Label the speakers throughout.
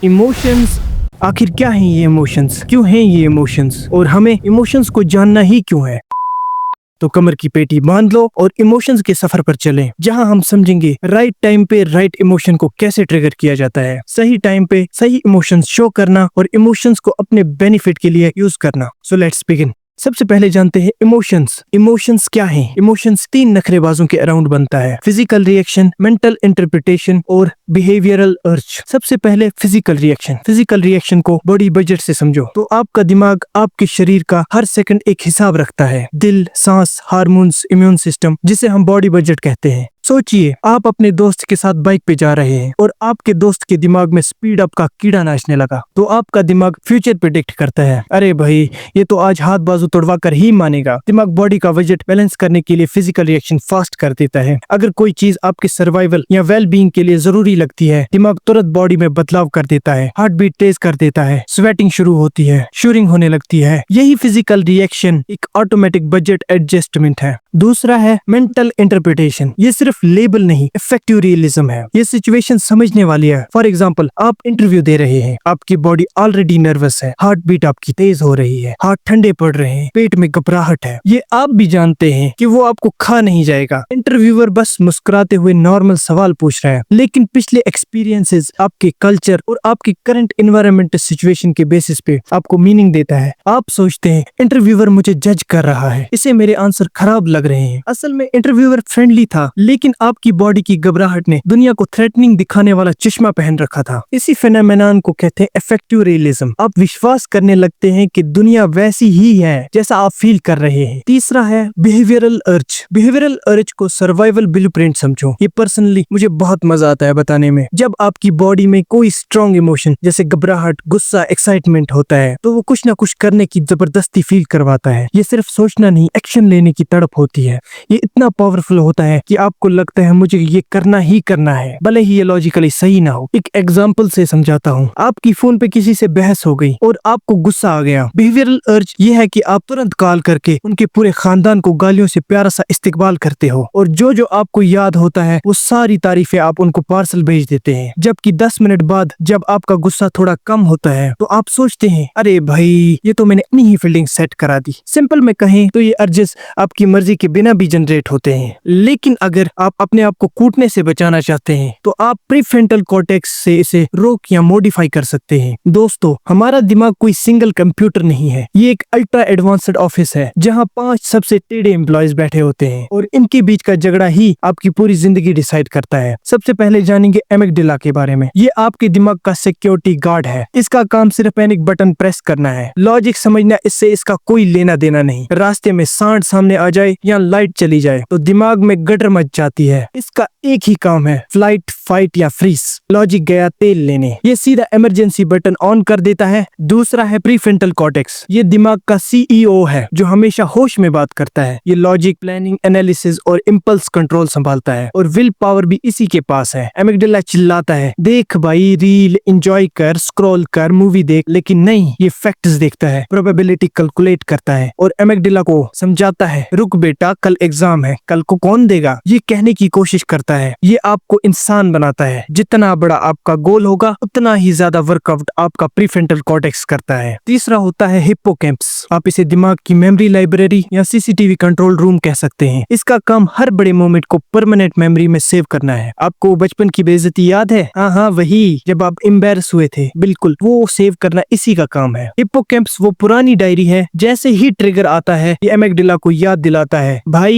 Speaker 1: Emotions, आखिर क्या हैं ये इमोशंस, क्यों हैं ये इमोशंस और हमें इमोशंस को जानना ही क्यों है। तो कमर की पेटी बांध लो और इमोशंस के सफर पर चलें, जहां हम समझेंगे राइट टाइम पे राइट इमोशन को कैसे ट्रिगर किया जाता है, सही टाइम पे सही इमोशंस शो करना और इमोशंस को अपने बेनिफिट के लिए यूज करना। So let's begin. सबसे पहले जानते हैं इमोशंस। इमोशंस क्या हैं? इमोशंस 3 नखरेबाजों के अराउंड बनता है: फिजिकल रिएक्शन, मेंटल इंटरप्रिटेशन और बिहेवियरल अर्ज। सबसे पहले फिजिकल रिएक्शन। फिजिकल रिएक्शन को बॉडी बजट से समझो तो आपका दिमाग आपके शरीर का हर सेकंड एक हिसाब रखता है। दिल, सांस, हार्मोन्स, इम्यून सिस्टम, जिसे हम बॉडी बजट कहते हैं। सोचिए, आप अपने दोस्त के साथ बाइक पे जा रहे हैं और आपके दोस्त के दिमाग में स्पीड अप का कीड़ा नाचने लगा, तो आपका दिमाग फ्यूचर प्रिडिक्ट करता है, अरे भाई ये तो आज हाथ बाजू तोड़वा कर ही मानेगा। दिमाग बॉडी का बजट बैलेंस करने के लिए फिजिकल रिएक्शन फास्ट कर देता है। अगर कोई चीज आपके सर्वाइवल या वेल बीइंग के लिए जरूरी लगती है, दिमाग तुरंत बॉडी में बदलाव कर देता है, हार्ट बीट तेज कर देता है, स्वेटिंग शुरू होती है, शूरिंग होने लगती है। यही फिजिकल रिएक्शन एक ऑटोमेटिक बजट एडजस्टमेंट है। दूसरा है मेंटल इंटरप्रिटेशन। ये सिर्फ लेबल नहीं, इफेक्टिव रियलिज्म है। ये सिचुएशन समझने वाली है। फॉर एग्जांपल, आप इंटरव्यू दे रहे हैं, आपकी बॉडी ऑलरेडी नर्वस है, हार्ट बीट आपकी तेज हो रही है, हाथ ठंडे पड़ रहे हैं, पेट में घबराहट है। ये आप भी जानते हैं कि वो आपको खा नहीं जाएगा। इंटरव्यूअर बस मुस्कुराते हुए नॉर्मल सवाल पूछ रहा है, लेकिन पिछले एक्सपीरियंसेस, आपके कल्चर और आपकी करंट एनवायरमेंट सिचुएशन के बेसिस पे आपको मीनिंग देता है। आप सोचते हैं इंटरव्यूअर मुझे जज कर रहा है, इसे मेरे आंसर खराब लग रहे हैं। असल में इंटरव्यूअर फ्रेंडली था, लेकिन आपकी बॉडी की घबराहट ने दुनिया को थ्रेटनिंग दिखाने वाला चश्मा पहन रखा था। इसी फेनोमेनन को कहते हैं इफेक्टिव रियलिज्म। आप विश्वास करने लगते हैं कि दुनिया वैसी ही है जैसा आप फील कर रहे हैं। तीसरा है बिहेवियरल अर्ज। बिहेवियरल अर्ज को सर्वाइवल ब्लूप्रिंट समझो। ये पर्सनली मुझे बहुत मजा आता है बताने में। जब आपकी बॉडी में कोई स्ट्रॉन्ग इमोशन जैसे घबराहट, गुस्सा, एक्साइटमेंट होता है, तो वो कुछ ना कुछ करने की जबरदस्ती फील करवाता है। ये सिर्फ सोचना नहीं, एक्शन लेने की तड़प होती है। ये इतना पावरफुल होता है कि आपको लगता है मुझे ये करना ही करना है, भले ही ये लॉजिकली सही ना हो। एक एग्जांपल से समझाता हूँ। आपकी फोन पे किसी से बहस हो गई और आपको गुस्सा आ गया। बिहेवियरल अर्ज ये है कि आप तुरंत कॉल करके उनके पूरे खानदान को गालियों से प्यारा सा इस्तेकबाल करते हो, और जो जो आपको याद होता है वो सारी तारीफें आप उनको पार्सल भेज देते हैं। जबकि 10 मिनट बाद जब आपका गुस्सा थोड़ा कम होता है, तो आप सोचते हैं, अरे भाई ये तो मैंने अपनी ही फील्डिंग सेट करा दी। सिंपल में कहें तो ये अर्जेस आपकी मर्जी के बिना भी जनरेट होते हैं। लेकिन अगर आप अपने आप को कूटने से बचाना चाहते हैं, तो आप प्रीफ्रंटल कॉर्टेक्स से इसे रोक या मॉडिफाई कर सकते हैं। दोस्तों, हमारा दिमाग कोई सिंगल कंप्यूटर नहीं है। ये एक अल्ट्रा एडवांस्ड ऑफिस है, जहां 5 सबसे टेढ़े एम्प्लॉयज बैठे होते हैं, और इनके बीच का झगड़ा ही आपकी पूरी जिंदगी डिसाइड करता है। सबसे पहले जानेंगे एमिगडाला के बारे में। ये आपके दिमाग का सिक्योरिटी गार्ड है। इसका काम सिर्फ पैनिक बटन प्रेस करना है, लॉजिक समझना इससे इसका कोई लेना देना नहीं। रास्ते में सांड सामने आ जाए या लाइट चली जाए तो दिमाग में गटर मच जाती है। इसका एक ही काम है, फ्लाइट, फाइट या फ्रीज। लॉजिक गया तेल लेने, ये सीधा इमरजेंसी बटन ऑन कर देता है। दूसरा है प्रीफ्रंटल कॉर्टेक्स। ये दिमाग का सीईओ है, जो हमेशा होश में बात करता है। ये लॉजिक, प्लानिंग, एनालिसिस और इम्पल्स कंट्रोल संभालता है, और विल पावर भी इसी के पास है। एमिगडाला चिल्लाता है, देख भाई रील, एंजॉय कर, स्क्रॉल कर, मूवी देख, लेकिन नहीं, ये फैक्ट्स देखता है, प्रोबेबिलिटी कैलकुलेट करता है, और एमिगडाला को समझाता है, रुक बेटा, कल एग्जाम है, कल को कौन देगा, ये कहने की कोशिश करता है। ये आपको इंसान बनाता है। जितना बड़ा आपका गोल होगा, उतना ही ज्यादा वर्कआउट आपका प्रीफ्रंटल कॉर्टेक्स करता है। तीसरा होता है हिप्पोकैम्पस। आप इसे दिमाग की मेमोरी लाइब्रेरी या सीसीटीवी कंट्रोल रूम कह सकते हैं। इसका काम हर बड़े मोमेंट को परमानेंट मेमोरी में सेव करना है। आपको बचपन की बेइज्जती याद है? हाँ, वही, जब आप एम्बैरस हुए थे, बिल्कुल वो सेव करना इसी का काम है। हिप्पोकैम्पस वो पुरानी डायरी है, जैसे ही ट्रिगर आता है, ये एमिगडाला को याद दिलाता है, भाई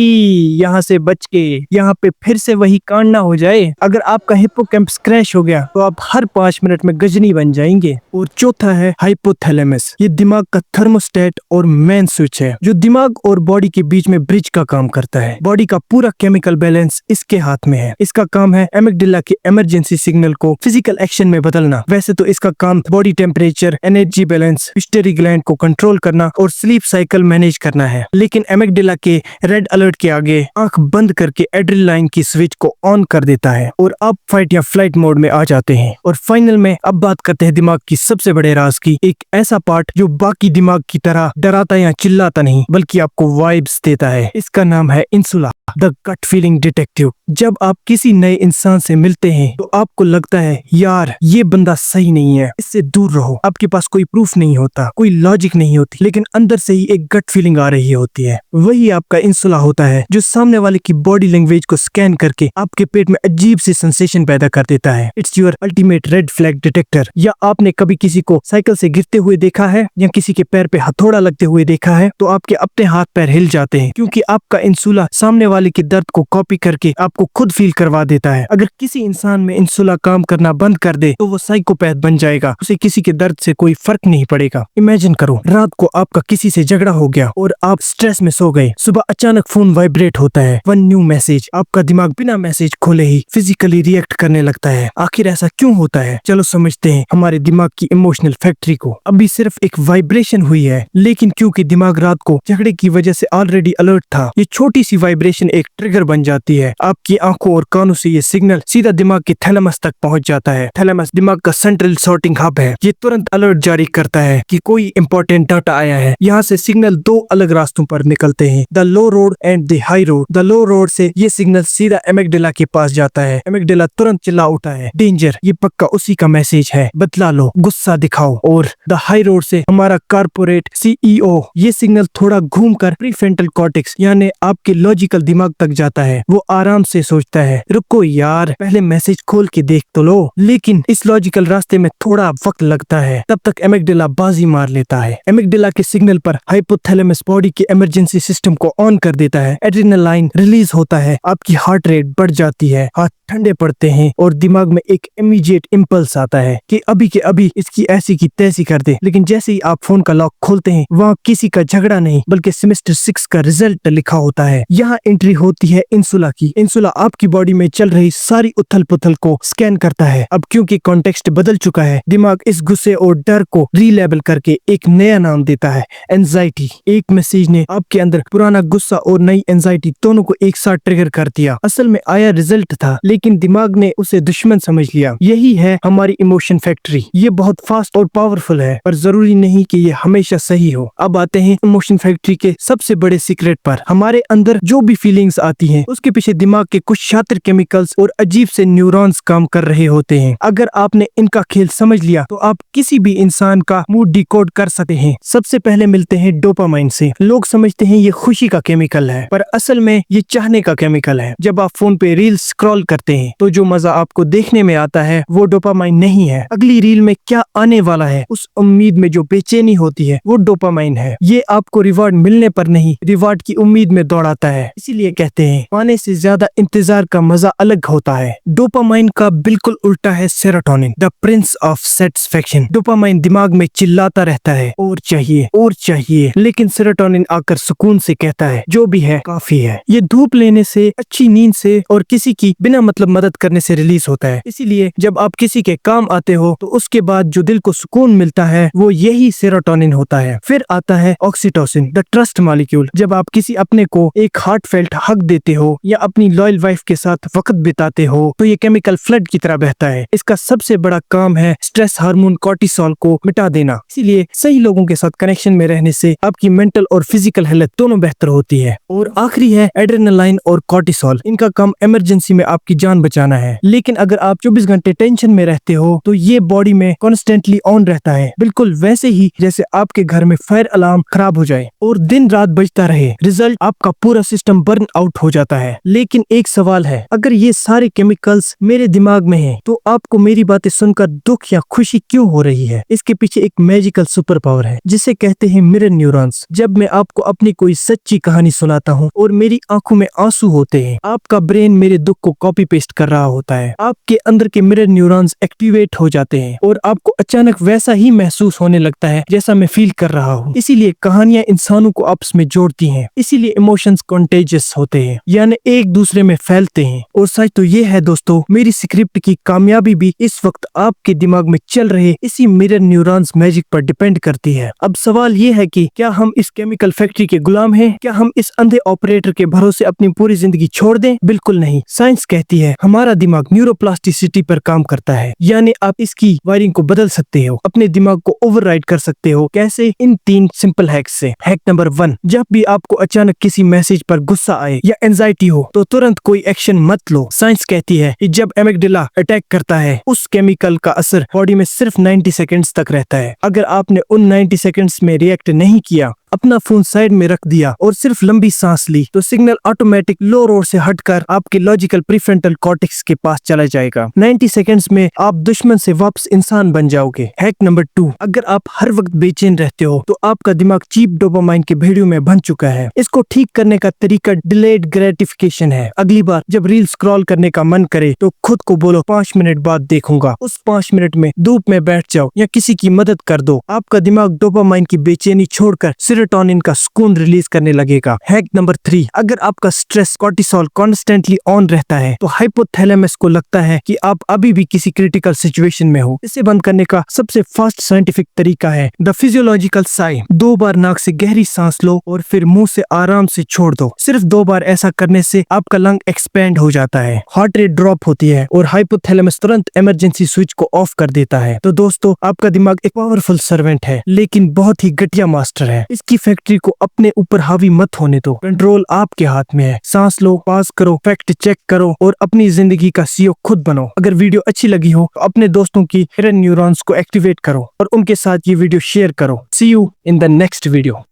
Speaker 1: यहाँ से बच के यहाँ पे फिर से वही कांड ना हो जाए। अगर आपका हिप्पोकैम्पस क्रैश हो गया, तो आप हर 5 मिनट में गजनी बन जाएंगे। और चौथा है हाइपोथैलेमस। ये दिमाग का थर्मोस्टेट और मेन स्विच है, जो दिमाग और बॉडी के बीच में ब्रिज का काम करता है। बॉडी का पूरा केमिकल बैलेंस इसके हाथ में है। इसका काम है एमिगडाला के इमरजेंसी सिग्नल को फिजिकल एक्शन में बदलना। वैसे तो इसका काम body temperature, energy balance, pituitary gland को कंट्रोल करना और स्लीप साइकिल मैनेज करना है, लेकिन एमिगडाला के रेड अलर्ट के आगे आंख बंद करके एड्रेनालाइन की स्विच को ऑन कर देता है, और आप फाइट या फ्लाइट मोड में आ जाते हैं। और फाइनल में अब बात करते हैं दिमाग की सबसे बड़े राज की, एक ऐसा पार्ट जो बाकी दिमाग की तरह डराता या चिल्लाता नहीं, बल्कि आपको वाइब्स देता है। इसका नाम है insula. The gut feeling detective. जब आप किसी नए इंसान से मिलते हैं तो आपको लगता है यार ये बंदा सही नहीं है, इससे दूर रहो। आपके पास कोई प्रूफ नहीं होता, कोई लॉजिक नहीं होती, लेकिन अंदर से ही एक गट फीलिंग आ रही होती है। वही आपका इंसुला होता है जो सामने वाले की बॉडी लैंग्वेज को स्कैन करके आपके पेट में अजीब सी सेंसेशन पैदा कर देता है। It's your ultimate red flag detector. या आपने कभी किसी को साइकिल से गिरते हुए देखा है या किसी के पैर पे हथौड़ा लगते हुए देखा है तो आपके अपने हाथ पैर हिल जाते हैं, क्योंकि आपका इंसुला सामने वाले के दर्द को कॉपी करके आपको खुद फील करवा देता है। अगर किसी इंसान में इंसुला काम करना बंद कर दे तो वो साइकोपैथ बन जाएगा, उसे किसी के दर्द से कोई फर्क नहीं पड़ेगा। इमेजिन करो, रात को आपका किसी से झगड़ा हो गया और आप स्ट्रेस में सो गए। सुबह अचानक फोन वाइब्रेट होता है, वन न्यू मैसेज। आपका दिमाग बिना मैसेज खोले ही फिजिकली रिएक्ट करने लगता है। आखिर ऐसा क्यों होता है? चलो समझते हैं हमारे दिमाग की इमोशनल फैक्ट्री को। अभी सिर्फ एक वाइब्रेशन हुई है, लेकिन क्योंकि दिमाग रात को झगड़े की वजह से ऑलरेडी अलर्ट था, ये छोटी सी वाइब्रेशन एक ट्रिगर बन जाती है। आपकी आंखों और कानों से ये सिग्नल सीधा दिमाग के थैलेमस तक पहुंच जाता है। थैलेमस दिमाग का सेंट्रल सॉर्टिंग हब है। ये तुरंत अलर्ट जारी करता है कि कोई इंपॉर्टेंट डाटा आया है। यहाँ से सिग्नल दो अलग रास्तों पर निकलते हैं, the low road and the high road. The low road से ये सिग्नल सीधा एमिगडाला के पास जाता है। एमिगडाला तुरंत चिल्ला उठा है, डेंजर, ये पक्का उसी का मैसेज है, बदला लो, गुस्सा दिखाओ। और द हाई रोड से हमारा कारपोरेट सीईओ, ये सिग्नल थोड़ा घूमकर प्रीफ्रंटल कॉर्टेक्स यानी आपके लॉजिकल दिमाग तक जाता है। वो आराम से सोचता है, रुको यार, पहले मैसेज खोल के देख तो लो। लेकिन इस लॉजिकल रास्ते में थोड़ा वक्त लगता है। तब तक एमिगडाला बाजी मार लेता है। एमिगडाला के सिग्नल पर हाइपोथैलेमस बॉडी के इमरजेंसी सिस्टम को ऑन कर देता है। एड्रेनालाइन रिलीज होता है, आपकी हार्ट रेट बढ़ जाती है, हाथ ठंडे पड़ते हैं और दिमाग में एक इमीडिएट इम्पल्स आता है कि अभी के अभी इसकी ऐसी की तैसी कर दे। लेकिन जैसे ही आप फोन का लॉक खोलते हैं, वहाँ किसी का झगड़ा नहीं बल्कि सेमेस्टर 6 का रिजल्ट लिखा होता है। यहाँ एंट्री होती है इंसुला की। इंसुला आपकी बॉडी में चल रही सारी उथल पुथल को स्कैन करता है। अब क्योंकि कॉन्टेक्स्ट बदल चुका है, दिमाग इस गुस्से और डर को रीलेबल करके एक नया नाम देता है, एंजाइटी। एक मैसेज ने आपके अंदर पुराना गुस्सा और नई एंजाइटी दोनों को एक साथ ट्रिगर कर दिया। असल में आया रिजल्ट था, लेकिन दिमाग ने उसे दुश्मन समझ लिया। यही है हमारी इमोशन फैक्ट्री। ये बहुत फास्ट और पावरफुल है, पर जरूरी नहीं कि ये हमेशा सही हो। अब आते हैं इमोशन फैक्ट्री के सबसे बड़े सीक्रेट पर। हमारे अंदर जो भी फीलिंग्स आती हैं, उसके पीछे दिमाग के कुछ शातिर केमिकल्स और अजीब से न्यूरॉन्स काम कर रहे होते हैं। अगर आपने इनका खेल समझ लिया तो आप किसी भी इंसान का मूड डिकोड कर सकते हैं। सबसे पहले मिलते हैं डोपामाइन से। लोग समझते हैं ये खुशी का केमिकल है, पर असल में ये चाहने का केमिकल है। जब आप फोन पे रील स्क्रॉल करते हैं तो जो मजा आपको देखने में आता है वो डोपामाइन नहीं है। अगली रील में क्या आने वाला है उस उम्मीद में जो बेचैनी होती है वो डोपामाइन है। ये आपको रिवॉर्ड मिलने पर नहीं, रिवॉर्ड की उम्मीद में दौड़ाता है। इसीलिए कहते हैं पाने से ज्यादा इंतजार का मजा अलग होता है। डोपामाइन का बिल्कुल उल्टा है serotonin, the Prince of satisfaction. Dopamine दिमाग में चिल्लाता रहता है और चाहिए, लेकिन सेरोटोनिन आकर सुकून से कहता है जो भी है काफी है। ये धूप लेने से, अच्छी नींद से और किसी की बिना मतलब मदद करने से रिलीज होता है। इसीलिए जब आप किसी के काम आते हो तो उसके बाद जो दिल को सुकून मिलता है वो यही सेरोटोनिन होता है। फिर आता है ऑक्सीटोसिन, द ट्रस्ट मॉलिक्यूल। जब आप किसी अपने को एक हार्टफेल्ट हग देते हो या अपनी लॉयल वाइफ के साथ वक्त बिताते हो तो ये केमिकल फ्लड की तरह बहता है। इसका सबसे बड़ा काम है स्ट्रेस हार्मोन कॉर्टिसोल को मिटा देना। इसीलिए सही लोगों के साथ कनेक्शन में रहने से आपकी मेंटल और फिजिकल हेल्थ दोनों बेहतर होती है। और आखिरी है एड्रेनालाइन और कॉर्टिसोल। इनका काम इमरजेंसी में आपकी जान बचाना है। लेकिन अगर आप 24 घंटे टेंशन में रहते हो तो ये बॉडी में कॉन्स्टेंटली ऑन रहता है, बिल्कुल वैसे ही जैसे आपके घर में फायर अलार्म खराब हो जाए और दिन रात बजता रहे। रिजल्ट, आपका पूरा सिस्टम बर्न आउट हो जाता है। लेकिन एक सवाल है, अगर ये सारे केमिकल्स मेरे दिमाग में हैं, तो आपको मेरी बातें सुनकर दुख या खुशी क्यों हो रही है? इसके पीछे एक मैजिकल सुपर पावर है जिसे कहते हैं मिरर न्यूरॉन्स। जब मैं आपको अपनी कोई सच्ची कहानी सुनाता हूँ और मेरी आंखों में आंसू होते हैं, आपका ब्रेन मेरे दुख को कॉपी पेस्ट कर रहा होता है। आपके अंदर के मिरर न्यूरॉन्स एक्टिवेट हो जाते हैं और आपको अचानक वैसा ही महसूस होने लगता है जैसा मैं फील कर रहा हूँ। इसीलिए कहानियां इंसानों को आपस में जोड़ती हैं। इसीलिए इमोशंस कॉन्टेजियस होते हैं, यानी एक दूसरे में फैलते हैं। और सच तो ये है दोस्तों, मेरी स्क्रिप्ट की कामयाबी भी इस वक्त आपके दिमाग में चल रहे इसी मिरर न्यूरॉन्स मैजिक पर डिपेंड करती है। अब सवाल ये है कि क्या हम इस केमिकल फैक्ट्री के गुलाम हैं? क्या हम इस अंधे ऑपरेटर के भरोसे अपनी पूरी जिंदगी छोड़ दें? बिल्कुल नहीं। साइंस कहती है हमारा दिमाग न्यूरोप्लास्टिसिटी पर काम करता है, यानी आप इसकी वायरिंग को बदल सकते हो, अपने दिमाग को ओवरराइड कर सकते हो। कैसे? इन 3 सिंपल हैक्स से। हैक नंबर 1, जब भी आपको अचानक किसी मैसेज पर गुस्सा आए या एंजाइटी हो तो तुरंत कोई एक्शन मत लो। साइंस कहती है कि जब एमिगडाला अटैक करता है उस केमिकल का असर बॉडी में सिर्फ 90 सेकंड्स तक रहता है। अगर आपने उन 90 सेकंड्स में रिएक्ट नहीं किया, अपना फोन साइड में रख दिया और सिर्फ लंबी सांस ली, तो सिग्नल ऑटोमेटिक लो रोड से हटकर आपके लॉजिकल प्रीफ्रंटल कॉर्टेक्स के पास चला जाएगा। 90 सेकंड्स में आप दुश्मन से वापस इंसान बन जाओगे। हैक नंबर 2, अगर आप हर वक्त बेचैन रहते हो तो आपका दिमाग चीप डोपामाइन के भेड़ियों में बन चुका है। इसको ठीक करने का तरीका डिलेड ग्रेटिफिकेशन है। अगली बार जब रील स्क्रॉल करने का मन करे तो खुद को बोलो 5 मिनट बाद देखूंगा। उस 5 मिनट में धूप में बैठ जाओ या किसी की मदद कर दो। आपका दिमाग डोपामाइन की बेचैनी छोड़कर सेरोटोनिन का सुकून रिलीज करने लगेगा। हैक नंबर 3, अगर आपका स्ट्रेस कॉर्टिसोल कॉन्स्टेंटली ऑन रहता है तो हाइपोथैलेमस को लगता है कि आप अभी भी किसी क्रिटिकल सिचुएशन में हो। इसे बंद करने का सबसे फास्ट साइंटिफिक तरीका है द फिजियोलॉजिकल साई। 2 बार नाक से गहरी सांस लो और फिर मुंह से आराम से छोड़ दो। सिर्फ 2 बार ऐसा करने से आपका लंग एक्सपेंड हो जाता है, हार्ट रेट ड्रॉप होती है और हाइपोथैलेमस तुरंत इमरजेंसी स्विच को ऑफ कर देता है। तो दोस्तों, आपका दिमाग एक पावरफुल सर्वेंट है लेकिन बहुत ही घटिया मास्टर है। इसकी फैक्ट्री को अपने ऊपर हावी मत होने दो। कंट्रोल आपके हाथ में है। सांस लो, पास करो, फैक्ट चेक करो और अपनी जिंदगी का सीईओ खुद बनो। अगर वीडियो अच्छी लगी हो तो अपने दोस्तों की हिडन न्यूरॉन्स को एक्टिवेट करो और उनके साथ ये वीडियो शेयर करो। See you in the next video.